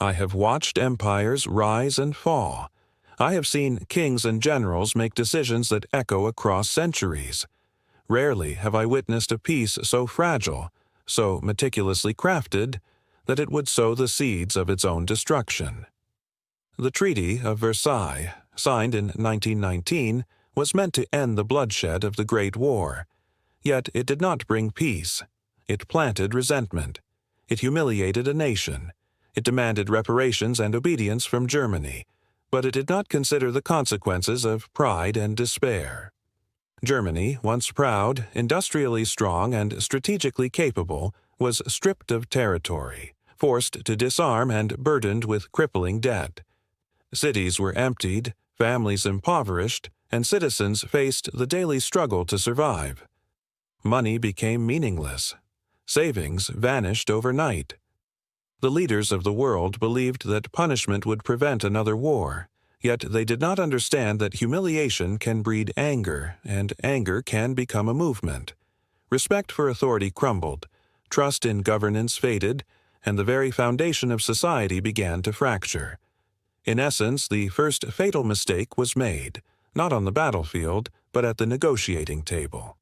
I have watched empires rise and fall. I have seen kings and generals make decisions that echo across centuries. Rarely have I witnessed a peace so fragile, so meticulously crafted, that it would sow the seeds of its own destruction. The Treaty of Versailles, signed in 1919, was meant to end the bloodshed of the Great War. Yet it did not bring peace. It planted resentment. It humiliated a nation. It demanded reparations and obedience from Germany, but it did not consider the consequences of pride and despair. Germany, once proud, industrially strong, and strategically capable, was stripped of territory, forced to disarm and burdened with crippling debt. Cities were emptied, families impoverished, and citizens faced the daily struggle to survive. Money became meaningless. Savings vanished overnight. The leaders of the world believed that punishment would prevent another war, yet they did not understand that humiliation can breed anger, and anger can become a movement. Respect for authority crumbled, trust in governance faded, and the very foundation of society began to fracture. In essence, the first fatal mistake was made, not on the battlefield, but at the negotiating table.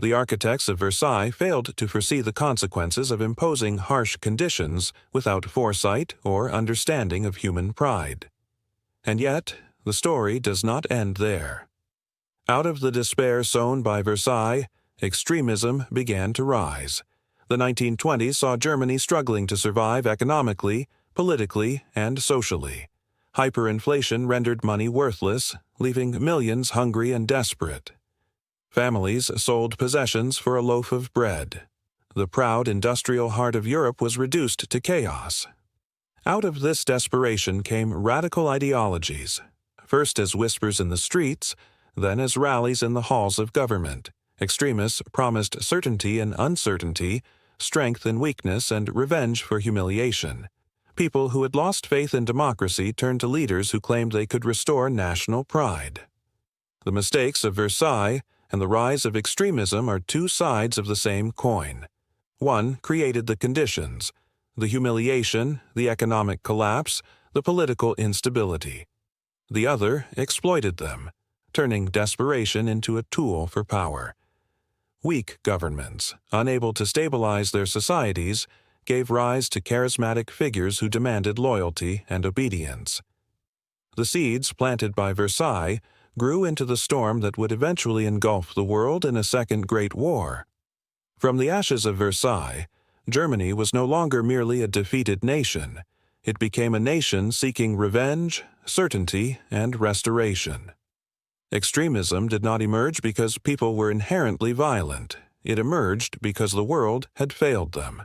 The architects of Versailles failed to foresee the consequences of imposing harsh conditions without foresight or understanding of human pride. And yet, the story does not end there. Out of the despair sown by Versailles, extremism began to rise. The 1920s saw Germany struggling to survive economically, politically, and socially. Hyperinflation rendered money worthless, leaving millions hungry and desperate. Families sold possessions for a loaf of bread. The proud industrial heart of Europe was reduced to chaos. Out of this desperation came radical ideologies, first as whispers in the streets, then as rallies in the halls of government. Extremists promised certainty and uncertainty, strength and weakness, and revenge for humiliation. People who had lost faith in democracy turned to leaders who claimed they could restore national pride. The mistakes of Versailles and the rise of extremism are two sides of the same coin. One created the conditions, the humiliation, the economic collapse, the political instability. The other exploited them, turning desperation into a tool for power. Weak governments, unable to stabilize their societies, gave rise to charismatic figures who demanded loyalty and obedience. The seeds planted by Versailles grew into the storm that would eventually engulf the world in a second Great War. From the ashes of Versailles, Germany was no longer merely a defeated nation. It became a nation seeking revenge, certainty, and restoration. Extremism did not emerge because people were inherently violent. It emerged because the world had failed them.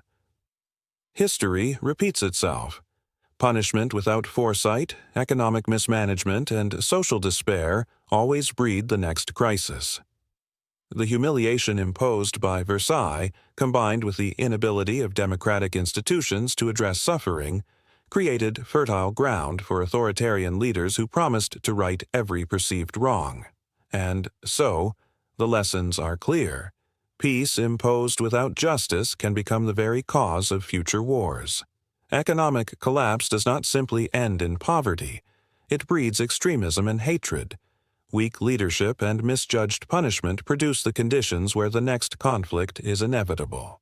History repeats itself. Punishment without foresight, economic mismanagement, and social despair always breed the next crisis. The humiliation imposed by Versailles, combined with the inability of democratic institutions to address suffering, created fertile ground for authoritarian leaders who promised to right every perceived wrong. And so, the lessons are clear. Peace imposed without justice can become the very cause of future wars. Economic collapse does not simply end in poverty. It breeds extremism and hatred. Weak leadership and misjudged punishment produce the conditions where the next conflict is inevitable.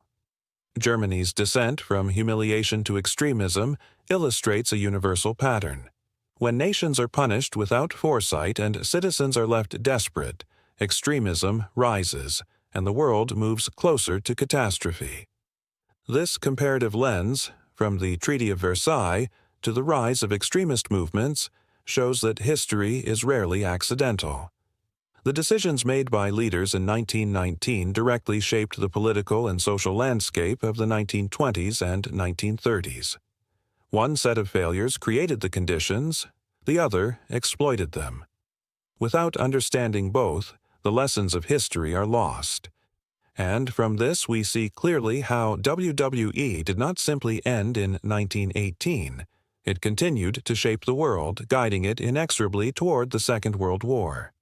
Germany's descent from humiliation to extremism illustrates a universal pattern. When nations are punished without foresight and citizens are left desperate, extremism rises, and the world moves closer to catastrophe. This comparative lens, from the Treaty of Versailles to the rise of extremist movements, shows that history is rarely accidental. The decisions made by leaders in 1919 directly shaped the political and social landscape of the 1920s and 1930s. One set of failures created the conditions, the other exploited them. Without understanding both, the lessons of history are lost. And from this we see clearly how WWI did not simply end in 1918. It continued to shape the world, guiding it inexorably toward the Second World War.